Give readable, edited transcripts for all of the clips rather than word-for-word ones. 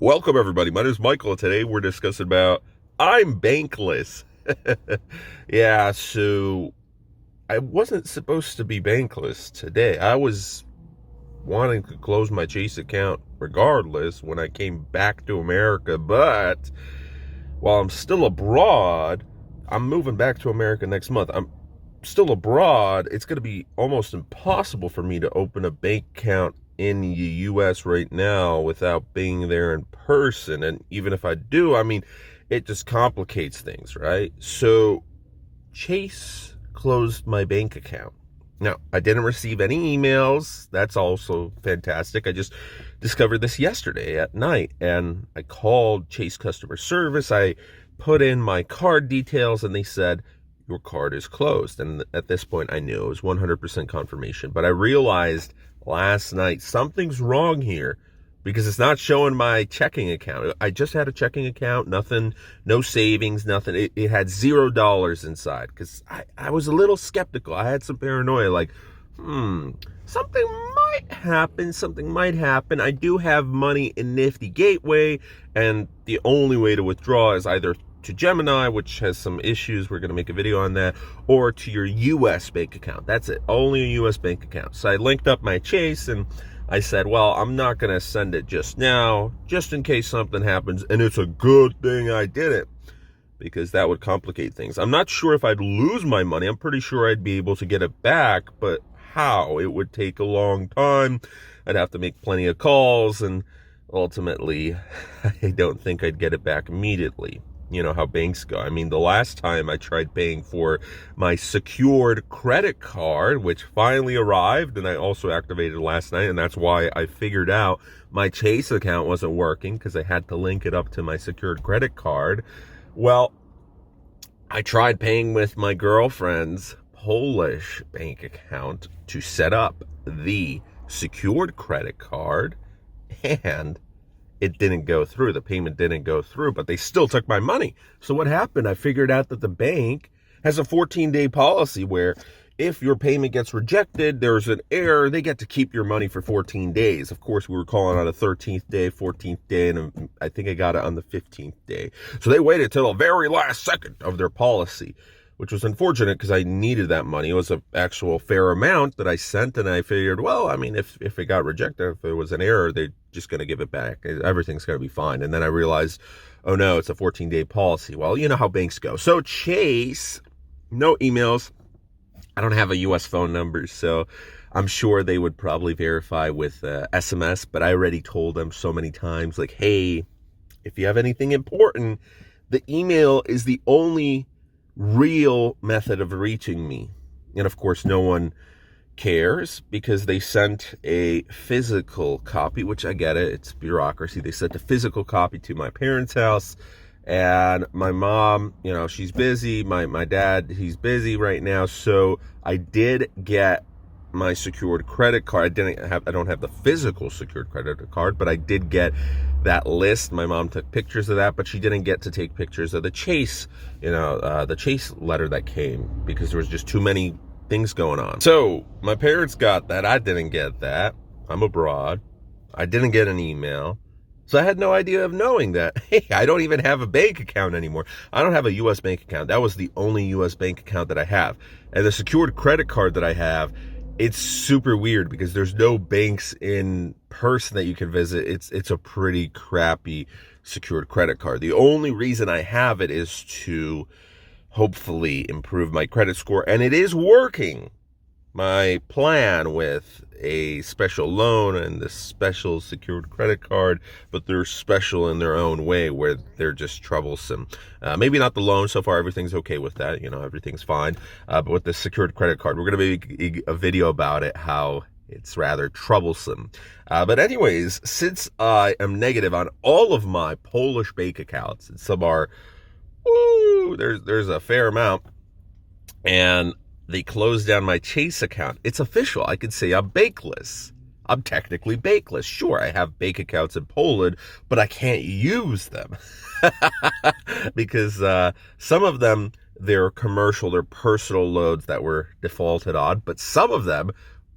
Welcome everybody. My name is Michael and today we're discussing about I'm bankless. Yeah, so I wasn't supposed to be bankless today. I was wanting to close my Chase account regardless when I came back to America, but while I'm still abroad, I'm moving back to America next month. I'm still abroad. It's going to be almost impossible for me to open a bank account in the US right now without being there in person. And even if I do, it just complicates things, right? So Chase closed my bank account. Now, I didn't receive any emails. That's also fantastic. I just discovered this yesterday at night and I called Chase customer service. I put in my card details and they said, your card is closed. And at this point, I knew it was 100% confirmation. But I realized last night something's wrong here because it's not showing my checking account. I just had a checking account, nothing, no savings, nothing. It had $0 inside because I was a little skeptical. I had some paranoia like, something might happen. I do have money in Nifty Gateway, and the only way to withdraw is either to Gemini, which has some issues, we're going to make a video on that, or to your US bank account. That's it, only a US bank account. So I linked up my Chase and I said, well, I'm not going to send it just now, just in case something happens, and it's a good thing I did it, because that would complicate things. I'm not sure if I'd lose my money. I'm pretty sure I'd be able to get it back, but how? It would take a long time. I'd have to make plenty of calls, and ultimately, I don't think I'd get it back immediately. You know how banks go. The last time I tried paying for my secured credit card, which finally arrived, and I also activated last night, and that's why I figured out my Chase account wasn't working, because I had to link it up to my secured credit card. Well, I tried paying with my girlfriend's Polish bank account to set up the secured credit card, and it didn't go through. The payment didn't go through, but they still took my money. So what happened? I figured out that the bank has a 14-day policy where if your payment gets rejected, there's an error, they get to keep your money for 14 days. Of course, we were calling on the 13th day, 14th day, and I think I got it on the 15th day. So they waited till the very last second of their policy, which was unfortunate because I needed that money. It was an actual fair amount that I sent, and I figured, well, if it got rejected, if it was an error, they're just going to give it back. Everything's going to be fine. And then I realized, oh no, it's a 14-day policy. Well, you know how banks go. So Chase, no emails. I don't have a U.S. phone number, so I'm sure they would probably verify with SMS, but I already told them so many times, like, hey, if you have anything important, the email is the only real method of reaching me. And of course, no one cares because they sent a physical copy, which I get it, it's bureaucracy. They sent a physical copy to my parents' house, and my mom, she's busy. My dad, he's busy right now. So I did get my secured credit card. I don't have the physical secured credit card, but I did get that list. My mom took pictures of that, but she didn't get to take pictures of the Chase, the Chase letter that came, because there was just too many things going on. So my parents got that. I didn't get that. I'm abroad. I didn't get an email. So I had no idea of knowing that, hey, I don't even have a bank account anymore. I don't have a U.S. bank account. That was the only U.S. bank account that I have. And the secured credit card that I have, it's super weird because there's no banks in person that you can visit. It's a pretty crappy secured credit card. The only reason I have it is to hopefully improve my credit score, and it is working. My plan with a special loan and this special secured credit card, but they're special in their own way where they're just troublesome. Maybe not the loan. So far, everything's okay with that. Everything's fine. But with the secured credit card, we're going to make a video about it, how it's rather troublesome. But anyways, since I am negative on all of my Polish bank accounts, and some are, there's a fair amount, and they closed down my Chase account. It's official. I could say I'm bankless. I'm technically bankless. Sure, I have bank accounts in Poland, but I can't use them because some of them, they're commercial, they're personal loans that were defaulted on, but some of them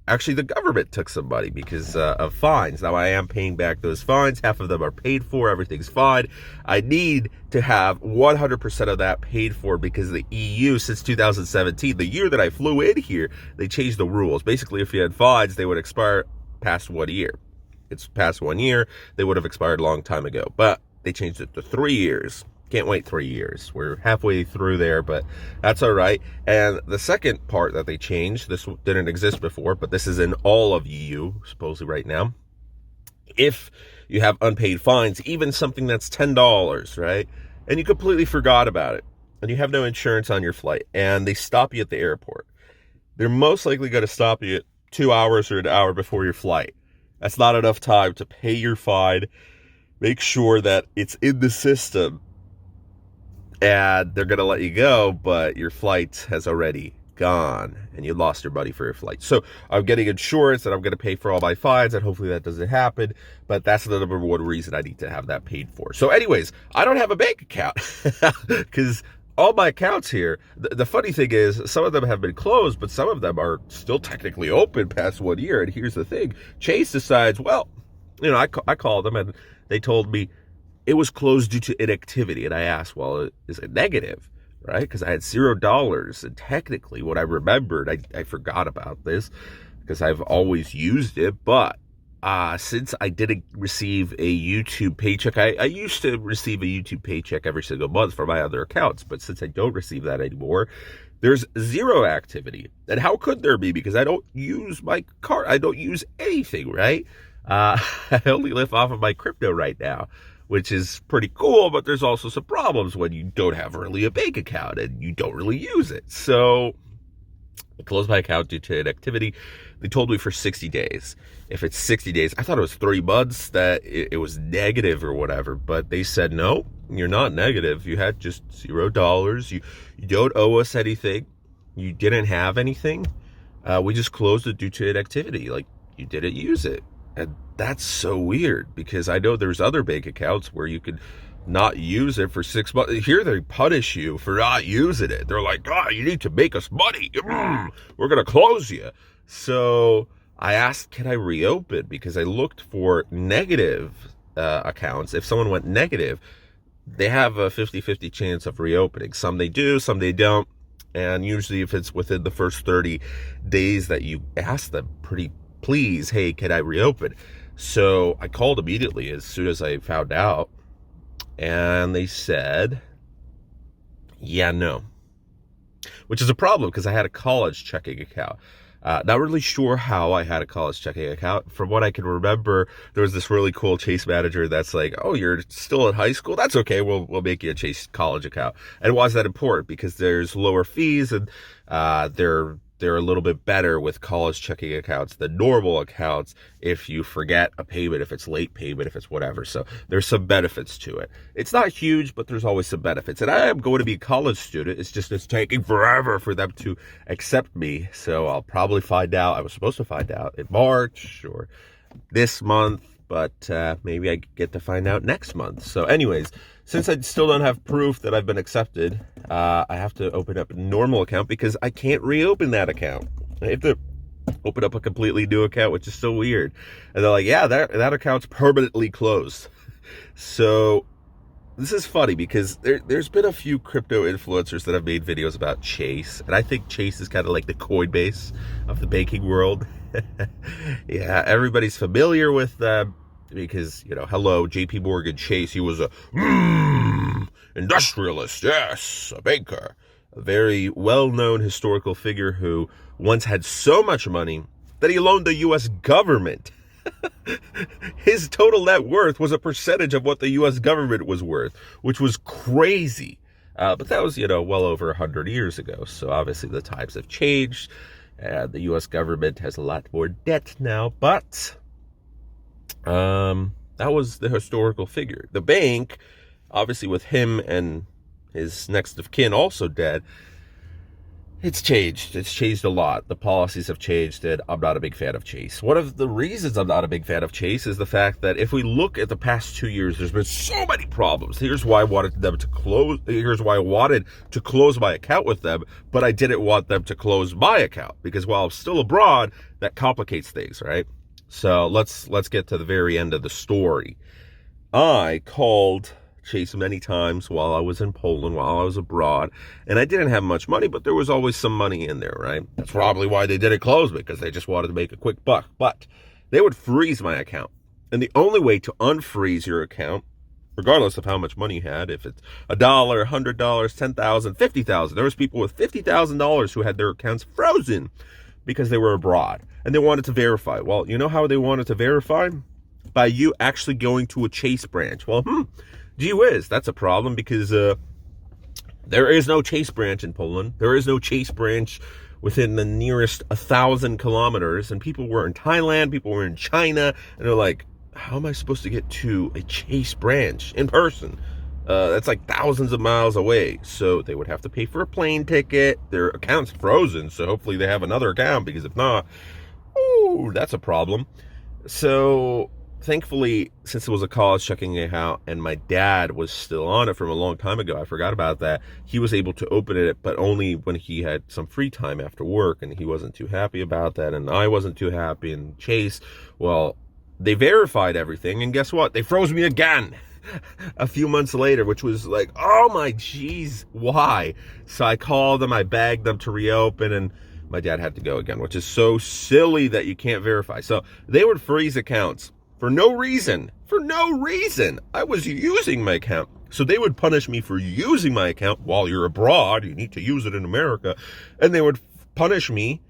Actually, the government took some money because of fines. Now, I am paying back those fines. Half of them are paid for. Everything's fine. I need to have 100% of that paid for because the EU, since 2017, the year that I flew in here, they changed the rules. Basically, if you had fines, they would expire past 1 year. It's past 1 year. They would have expired a long time ago. But they changed it to 3 years. Can't wait 3 years. We're halfway through there, but that's all right. And the second part that they changed, this didn't exist before, but this is in all of EU, supposedly right now. If you have unpaid fines, even something that's $10, right? And you completely forgot about it, and you have no insurance on your flight, and they stop you at the airport, they're most likely going to stop you 2 hours or an hour before your flight. That's not enough time to pay your fine, make sure that it's in the system, and they're going to let you go, but your flight has already gone, and you lost your money for your flight. So I'm getting insurance, and I'm going to pay for all my fines, and hopefully that doesn't happen, but that's the number one reason I need to have that paid for. So anyways, I don't have a bank account, because all my accounts here, the funny thing is, some of them have been closed, but some of them are still technically open past 1 year, and here's the thing. Chase decides, well, I called them, and they told me, it was closed due to inactivity. And I asked, well, is it negative, right? Because I had $0. And technically, what I remembered, I forgot about this because I've always used it. But since I didn't receive a YouTube paycheck, I used to receive a YouTube paycheck every single month for my other accounts. But since I don't receive that anymore, there's zero activity. And how could there be? Because I don't use my card. I don't use anything, right? I only live off of my crypto right now, which is pretty cool, but there's also some problems when you don't have really a bank account and you don't really use it. So I closed my account due to inactivity. They told me for 60 days. If it's 60 days, I thought it was 3 months that it was negative or whatever, but they said, no, you're not negative. You had just $0. You don't owe us anything. You didn't have anything. We just closed it due to inactivity. Like, you didn't use it. And that's so weird because I know there's other bank accounts where you could not use it for 6 months. Here they punish you for not using it. They're like, you need to make us money. We're going to close you. So I asked, can I reopen? Because I looked for negative accounts. If someone went negative, they have a 50-50 chance of reopening. Some they do, some they don't. And usually if it's within the first 30 days that you ask them, please, hey, can I reopen? So I called immediately as soon as I found out, and they said, yeah, no, which is a problem because I had a college checking account. Not really sure how I had a college checking account. From what I can remember, there was this really cool Chase manager that's like, oh, you're still in high school? That's okay. We'll make you a Chase college account. And why is that important? Because there's lower fees, and they're a little bit better with college checking accounts than normal accounts if you forget a payment, if it's late payment, if it's whatever. So there's some benefits to it. It's not huge, but there's always some benefits. And I am going to be a college student. It's taking forever for them to accept me. So I'll probably find out. I was supposed to find out in March or this month, but maybe I get to find out next month. So anyways, since I still don't have proof that I've been accepted, I have to open up a normal account because I can't reopen that account. I have to open up a completely new account, which is so weird. And they're like, yeah, that account's permanently closed. So this is funny because there's been a few crypto influencers that have made videos about Chase. And I think Chase is kind of like the Coinbase of the banking world. Yeah, everybody's familiar with them. Because, hello, JP Morgan Chase, he was a industrialist, yes, a banker, a very well-known historical figure who once had so much money that he loaned the U.S. government. His total net worth was a percentage of what the U.S. government was worth, which was crazy. But that was, well over 100 years ago. So obviously the times have changed. The U.S. government has a lot more debt now, but that was the historical figure. The bank, obviously with him and his next of kin also dead, It's changed. It's changed a lot. The policies have changed, and I'm not a big fan of Chase. One of the reasons I'm not a big fan of Chase is the fact that if we look at the past 2 years, there's been so many problems. Here's why I wanted them to close. Here's why I wanted to close my account with them, but I didn't want them to close my account because while I'm still abroad, that complicates things, right? So let's get to the very end of the story. I called Chase many times while I was in Poland, while I was abroad, and I didn't have much money, but there was always some money in there, right? That's probably why they didn't close me, because they just wanted to make a quick buck. But they would freeze my account, and the only way to unfreeze your account, regardless of how much money you had, if it's $1, $100, $10,000, $50,000, there was people with $50,000 who had their accounts frozen because they were abroad, and they wanted to verify. Well, you know how they wanted to verify? By you actually going to a Chase branch. Well, gee whiz, that's a problem because there is no Chase branch in Poland. There is no Chase branch within the nearest 1,000 kilometers. And people were in Thailand, people were in China, and they're like, how am I supposed to get to a Chase branch in person? That's like thousands of miles away. So they would have to pay for a plane ticket. Their account's frozen, so hopefully they have another account, because if not, ooh, that's a problem. So thankfully, since it was a college checking account and my dad was still on it from a long time ago, I forgot about that, he was able to open it, but only when he had some free time after work, and he wasn't too happy about that, and I wasn't too happy. And Chase, well, they verified everything, and guess what? They froze me again a few months later, which was like, oh my geez, why? So I called them, I begged them to reopen, and my dad had to go again, which is so silly that you can't verify. So they would freeze accounts for no reason. For no reason. I was using my account. So they would punish me for using my account while you're abroad. You need to use it in America. And they would punish me.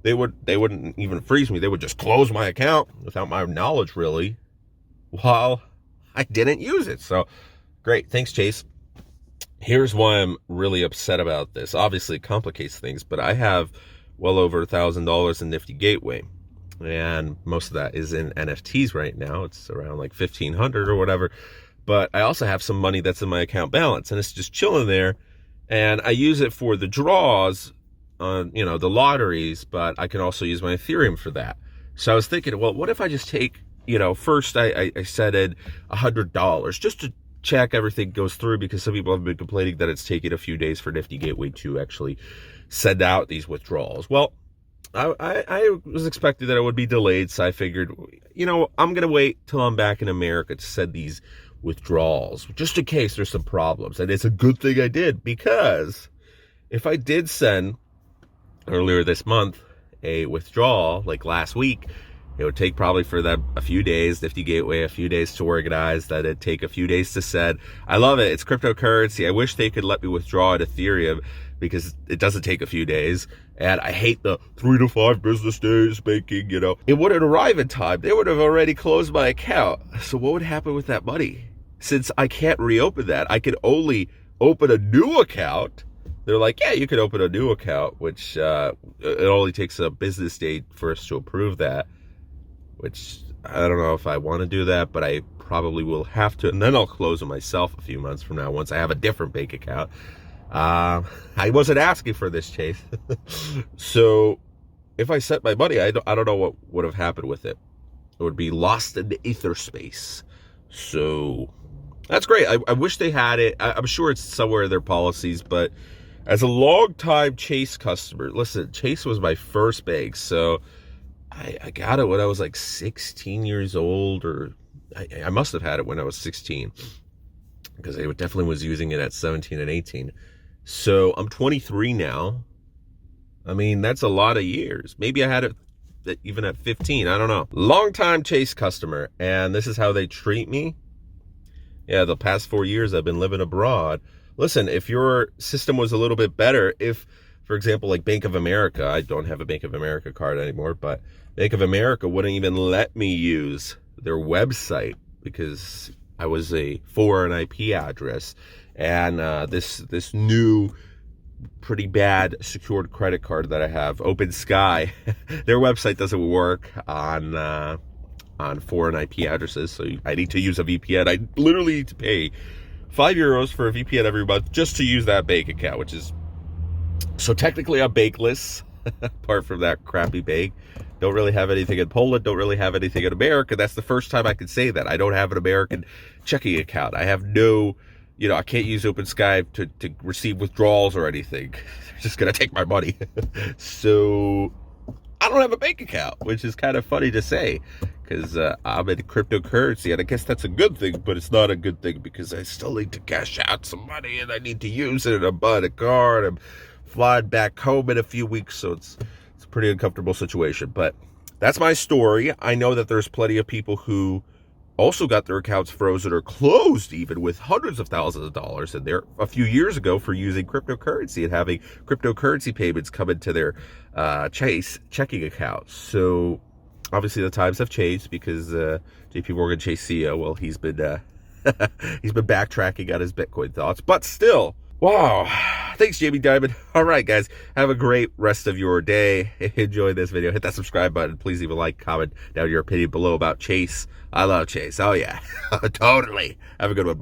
They wouldn't even freeze me. They would just close my account without my knowledge, really, while I didn't use it. So great. Thanks, Chase. Here's why I'm really upset about this. Obviously, it complicates things, but I have well over $1,000 in Nifty Gateway. And most of that is in NFTs right now. It's around like 1,500 or whatever. But I also have some money that's in my account balance, and it's just chilling there. And I use it for the draws on, the lotteries, but I can also use my Ethereum for that. So I was thinking, well, what if I just take, first I set it $100 just to check everything goes through, because some people have been complaining that it's taking a few days for Nifty Gateway to actually send out these withdrawals. Well, I was expecting that it would be delayed, so I figured, I'm going to wait till I'm back in America to send these withdrawals, just in case there's some problems. And it's a good thing I did, because if I did send earlier this month a withdrawal, like last week, it would take probably for them a few days, Nifty Gateway, a few days to organize, that it'd take a few days to send. I love it. It's cryptocurrency. I wish they could let me withdraw at Ethereum, because it doesn't take a few days. And I hate the 3 to 5 business days making, It wouldn't arrive in time. They would have already closed my account. So what would happen with that money? Since I can't reopen that, I can only open a new account. They're like, yeah, you can open a new account, which it only takes a business day for us to approve that, which I don't know if I want to do that, but I probably will have to. And then I'll close it myself a few months from now once I have a different bank account. I wasn't asking for this, Chase. So if I sent my money, I don't know what would have happened with it. It would be lost in the ether space. So that's great. I wish they had it. I'm sure it's somewhere in their policies, but as a long-time Chase customer, listen, Chase was my first bank, so I got it when I was like 16 years old, or I must have had it when I was 16, because I definitely was using it at 17 and 18. So I'm 23 now. I mean, that's a lot of years. Maybe I had it even at 15. I don't know. Long-time Chase customer, and this is how they treat me. Yeah, the past 4 years I've been living abroad. Listen, if your system was a little bit better, if, for example, like Bank of America, I don't have a Bank of America card anymore, but Bank of America wouldn't even let me use their website because I was a foreign IP address. And this new pretty bad secured credit card that I have, Open Sky, their website doesn't work on foreign IP addresses, so I need to use a VPN. I literally need to pay €5 for a VPN every month just to use that bank account, which is So technically I'm bankless, apart from that crappy bank. Don't really have anything in Poland, don't really have anything in America. That's the first time I can say that. I don't have an American checking account. I have no, I can't use OpenSky to receive withdrawals or anything. They're just going to take my money. So I don't have a bank account, which is kind of funny to say because I'm in cryptocurrency, and I guess that's a good thing, but it's not a good thing because I still need to cash out some money and I need to use it, and I'm buying a car and I'm flying back home in a few weeks, so it's a pretty uncomfortable situation. But that's my story. I know that there's plenty of people who also got their accounts frozen or closed even with hundreds of thousands of dollars in there a few years ago for using cryptocurrency and having cryptocurrency payments come into their Chase checking accounts. So obviously the times have changed because JP Morgan Chase CEO, well, he's been he's been backtracking on his Bitcoin thoughts, but still, wow. Thanks, Jamie Dimon. All right, guys, have a great rest of your day. Enjoy this video. Hit that subscribe button. Please leave a like, comment down your opinion below about Chase. I love Chase. Oh, yeah. Totally. Have a good one. Bye.